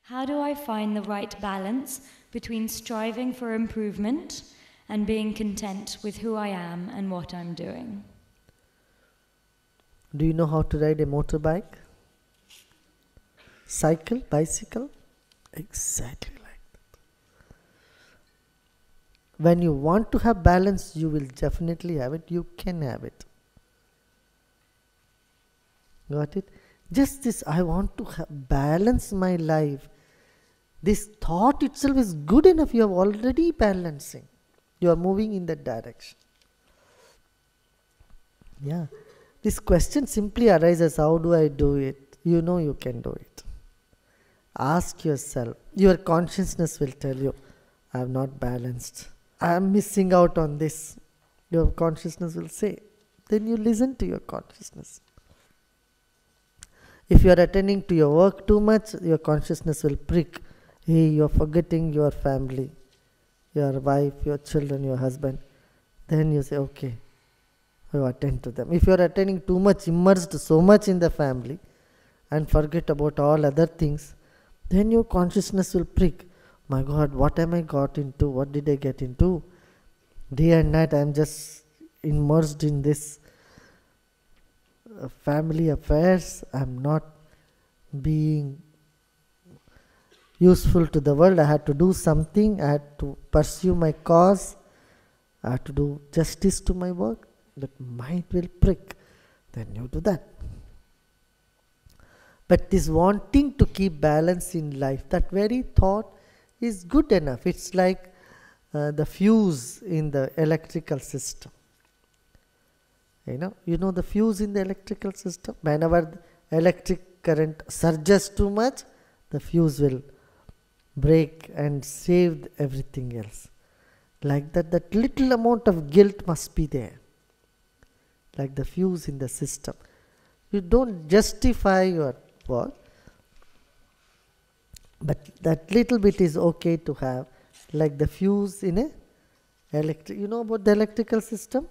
How do I find the right balance between striving for improvement and being content with who I am and what I'm doing? Do you know how to ride a motorbike? Cycle? Bicycle? Exactly like that. When you want to have balance, you will definitely have it. You can have it. Got it? Just this, I want to balance my life. This thought itself is good enough. You are already balancing. You are moving in that direction. Yeah. This question simply arises, how do I do it? You know you can do it. Ask yourself. Your consciousness will tell you, I am not balanced. I am missing out on this. Your consciousness will say. Then you listen to your consciousness. If you are attending to your work too much, your consciousness will prick. Hey, you are forgetting your family, your wife, your children, your husband. Then you say, okay, you attend to them. If you are attending too much, immersed so much in the family and forget about all other things, then your consciousness will prick. My God, what am I got into? What did I get into? Day and night I am just immersed in this family affairs. I am not being useful to the world. I had to do something. I had to pursue my cause. I had to do justice to my work. That mind will prick. Then you do that. But this wanting to keep balance in life, that very thought is good enough. It's like the fuse in the electrical system. You know the fuse in the electrical system? Whenever the electric current surges too much, the fuse will break and save everything else. Like that, that little amount of guilt must be there. Like the fuse in the system. You don't justify your work, but that little bit is okay to have, like the fuse in a electric. You know about the electrical system?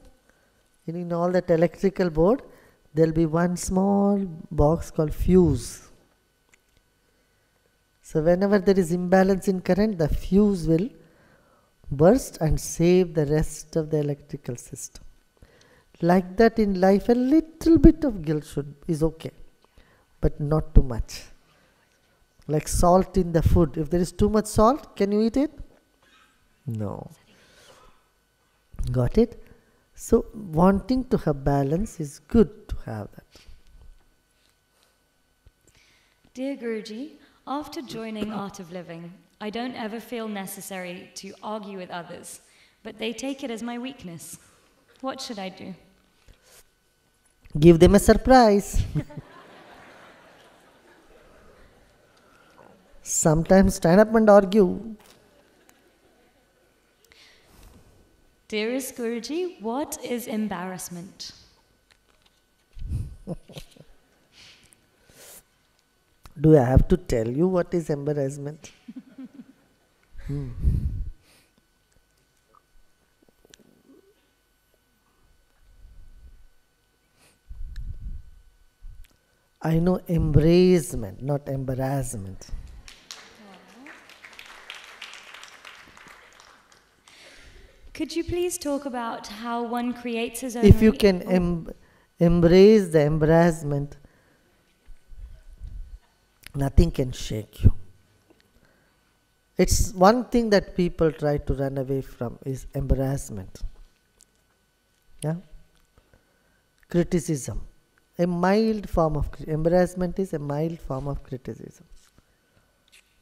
In all that electrical board, there will be one small box called fuse. So whenever there is imbalance in current, the fuse will burst and save the rest of the electrical system. Like that in life, a little bit of guilt is okay, but not too much. Like salt in the food. If there is too much salt, can you eat it? No. Got it? So wanting to have balance is good to have that. Dear Guruji, after joining Art of Living, I don't ever feel necessary to argue with others, but they take it as my weakness. What should I do? Give them a surprise. Sometimes stand up and argue. Dearest Guruji, what is embarrassment? Do I have to tell you what is embarrassment? I know embracement, not embarrassment. Could you please talk about how one creates his own... If you can embrace the embarrassment, nothing can shake you. It's one thing that people try to run away from is embarrassment. Yeah? Criticism. A mild form of embarrassment is a mild form of criticism.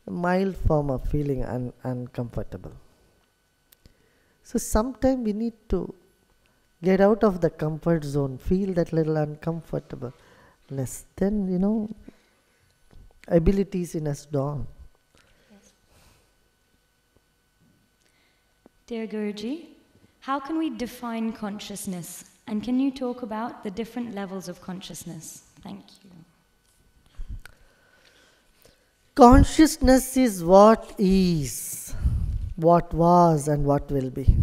A mild form of feeling uncomfortable. So sometimes we need to get out of the comfort zone, feel that little uncomfortableness. Then, abilities in us dawn. Yes. Dear Guruji, how can we define consciousness? And can you talk about the different levels of consciousness? Thank you. Consciousness is what is, what was and what will be.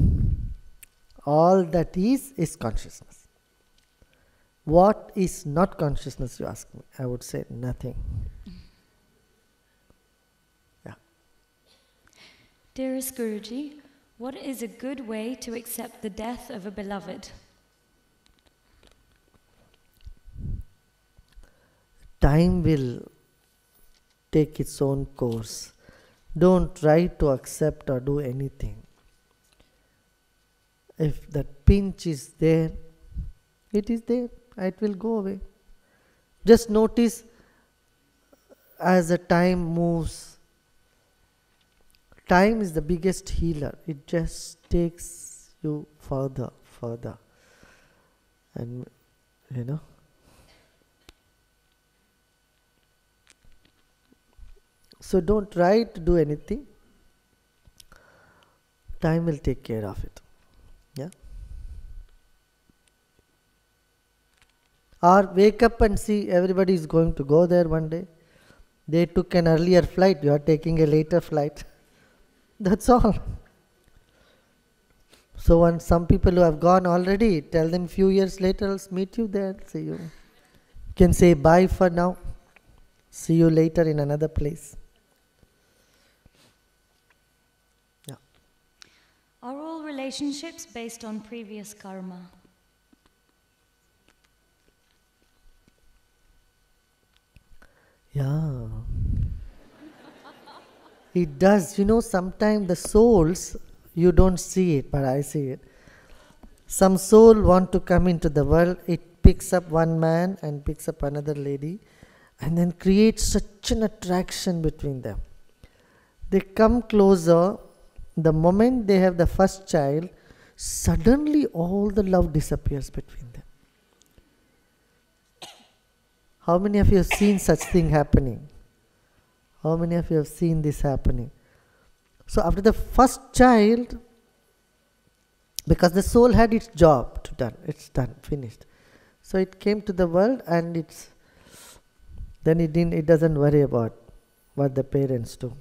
All that is consciousness. What is not consciousness, you ask me? I would say nothing. Dearest Guruji, what is a good way to accept the death of a beloved? Time will take its own course. Don't try to accept or do anything. If that pinch is there, it is there. It will go away. Just notice as the time moves. Time is the biggest healer. It just takes you further. And so don't try to do anything. Time will take care of it. Yeah. Or wake up and see everybody is going to go there one day. They took an earlier flight. You are taking a later flight. That's all. So when some people who have gone already, tell them few years later, I'll meet you there. See you. You can say bye for now. See you later in another place. Yeah. Are all relationships based on previous karma? Yeah. It does. Sometimes the souls, you don't see it, but I see it. Some soul want to come into the world. It picks up one man and picks up another lady and then creates such an attraction between them. They come closer. The moment they have the first child, suddenly all the love disappears between them. How many of you have seen such thing happening? How many of you have seen this happening? So after the first child, because the soul had its job to done, it's done, finished. So it came to the world and it doesn't worry about what the parents do.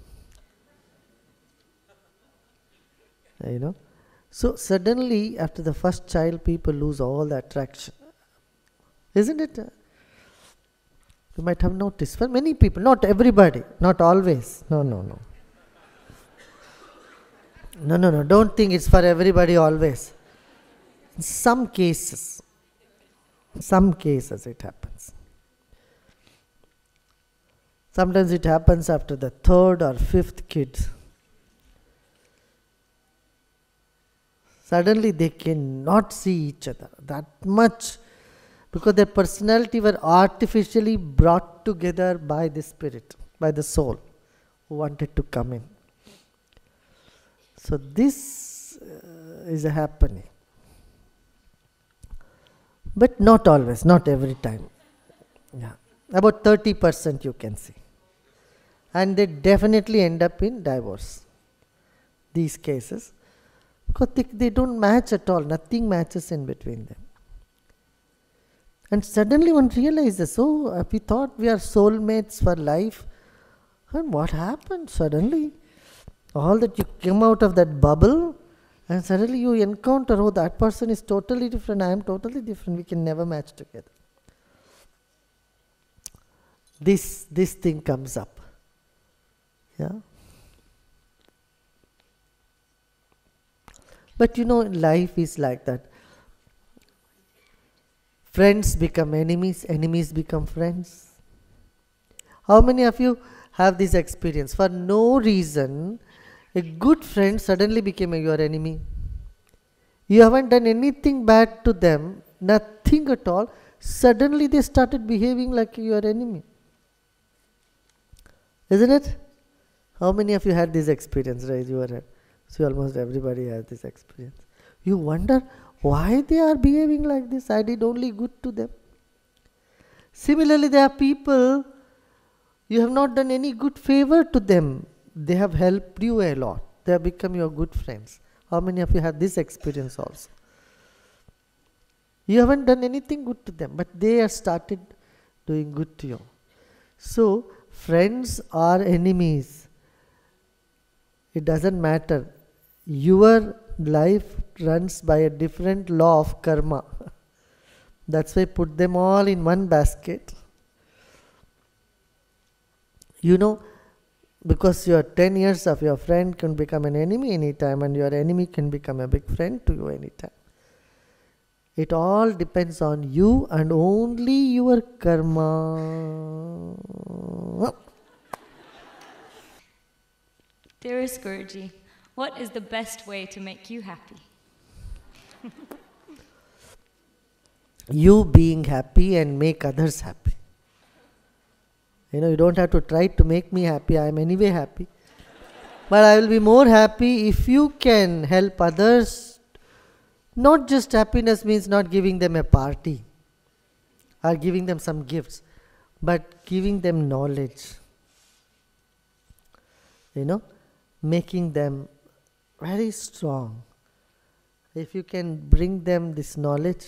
So suddenly after the first child, people lose all the attraction. Isn't it? You might have noticed. For many people, not everybody, not always. No. No, don't think it's for everybody always. In some cases it happens. Sometimes it happens after the third or fifth kid. Suddenly they cannot see each other that much, because their personality were artificially brought together by the spirit, by the soul who wanted to come in. So this is happening. But not always, not every time. Yeah. About 30% you can see. And they definitely end up in divorce. These cases. Because they don't match at all. Nothing matches in between them. And suddenly one realizes, we thought we are soulmates for life. And what happened suddenly? All that you came out of that bubble, and suddenly you encounter, that person is totally different, I am totally different, we can never match together. This thing comes up. Yeah. But life is like that. Friends become enemies, enemies become friends. How many of you have this experience? For no reason, a good friend suddenly became your enemy. You haven't done anything bad to them, nothing at all. Suddenly they started behaving like your enemy. Isn't it? How many of you had this experience? Raise your hand. So almost everybody has this experience. You wonder why they are behaving like this. I did only good to them. Similarly, there are people, you have not done any good favor to them. They have helped you a lot. They have become your good friends. How many of you had this experience also? You haven't done anything good to them, but they have started doing good to you. So, friends are enemies. It doesn't matter. Your life runs by a different law of karma. That's why put them all in one basket. Because your 10 years of your friend can become an enemy anytime, and your enemy can become a big friend to you anytime. It all depends on you and only your karma. Dearest Guruji, what is the best way to make you happy? You being happy and make others happy. You don't have to try to make me happy. I am anyway happy. But I will be more happy if you can help others. Not just happiness means not giving them a party or giving them some gifts, but giving them knowledge. Making them very strong. If you can bring them this knowledge,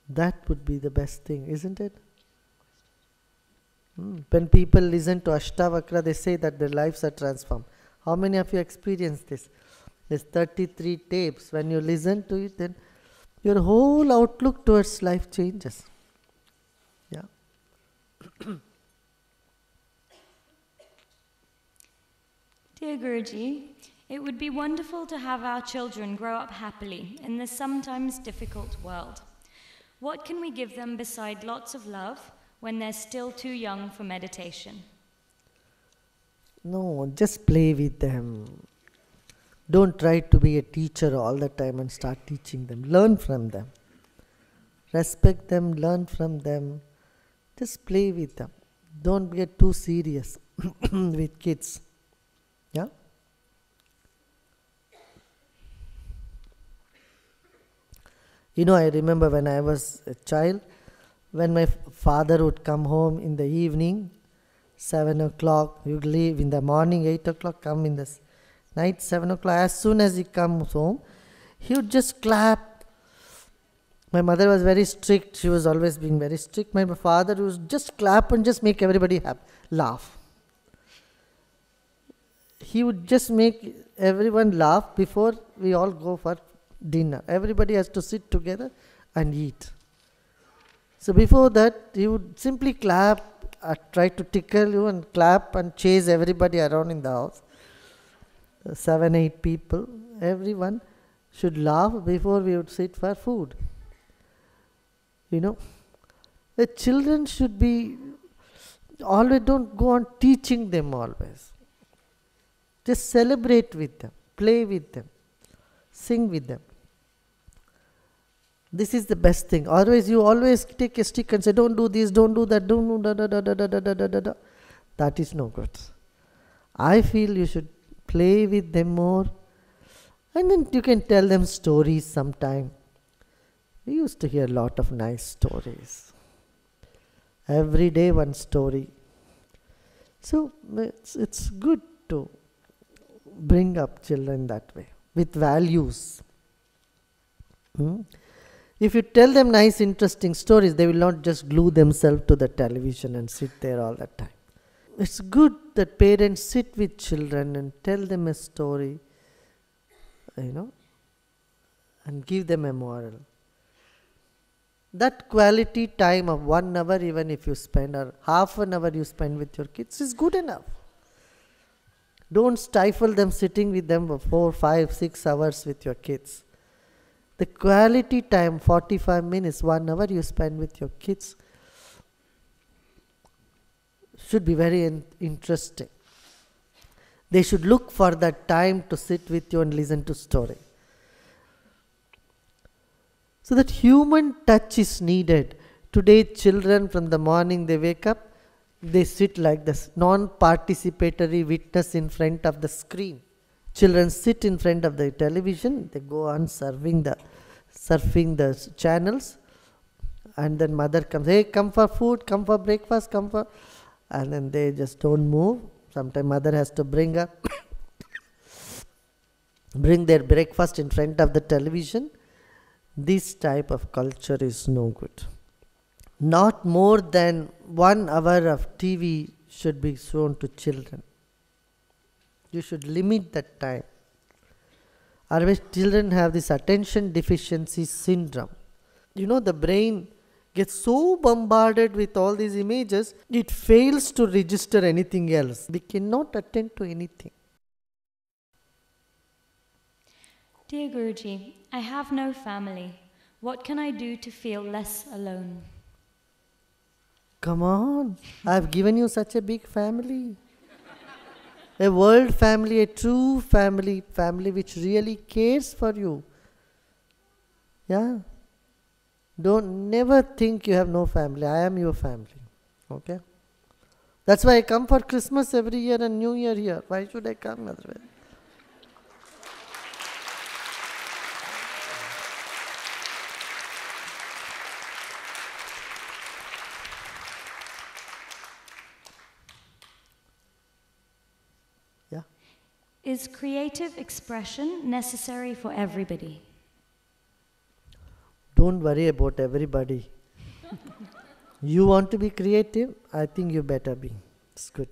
that would be the best thing, isn't it? When people listen to Ashtavakra, they say that their lives are transformed. How many of you experienced this? There's 33 tapes. When you listen to it, then your whole outlook towards life changes. Yeah. Dear Guruji, it would be wonderful to have our children grow up happily in this sometimes difficult world. What can we give them beside lots of love when they're still too young for meditation? No, just play with them. Don't try to be a teacher all the time and start teaching them. Learn from them. Respect them, learn from them. Just play with them. Don't get too serious with kids. Yeah? I remember when I was a child, when my father would come home in the evening, 7 o'clock, he would leave in the morning, 8 o'clock, come in the night, 7 o'clock. As soon as he comes home, he would just clap. My mother was very strict. She was always being very strict. My father would just clap and just make everybody laugh. He would just make everyone laugh before we all go for dinner. Everybody has to sit together and eat. So before that, he would simply clap, try to tickle you and clap and chase everybody around in the house. 7, 8 people, everyone should laugh before we would sit for food. The children should be, always don't go on teaching them always. Just celebrate with them, play with them, sing with them. This is the best thing. Otherwise, you always take a stick and say, don't do this, don't do that, don't do da. That is no good. I feel you should play with them more. And then you can tell them stories sometime. We used to hear a lot of nice stories. Every day one story. So it's good to bring up children that way, with values. If you tell them nice, interesting stories, they will not just glue themselves to the television and sit there all the time. It's good that parents sit with children and tell them a story, and give them a moral. That quality time of 1 hour, even if you spend, or half an hour you spend with your kids, is good enough. Don't stifle them sitting with them for 4, 5, 6 hours with your kids. The quality time, 45 minutes, 1 hour you spend with your kids, should be very interesting. They should look for that time to sit with you and listen to story. So that human touch is needed. Today children, from the morning they wake up, they sit like this, non-participatory witness in front of the screen. Children sit in front of the television, they go on surfing the channels, and then mother comes, hey, come for food, come for breakfast, come for, and then they just don't move. Sometimes mother has to bring their breakfast in front of the television. This type of culture is no good. Not more than 1 hour of TV should be shown to children. You should limit that time. Otherwise, children have this attention deficiency syndrome. The brain gets so bombarded with all these images, it fails to register anything else. We cannot attend to anything. Dear Guruji, I have no family. What can I do to feel less alone? Come on, I've given you such a big family. A world family, a true family, family which really cares for you. Yeah. Never think you have no family. I am your family. Okay? That's why I come for Christmas every year and New Year here. Why should I come otherwise? Yeah. Is creative expression necessary for everybody? Don't worry about everybody. You want to be creative? I think you better be. It's good.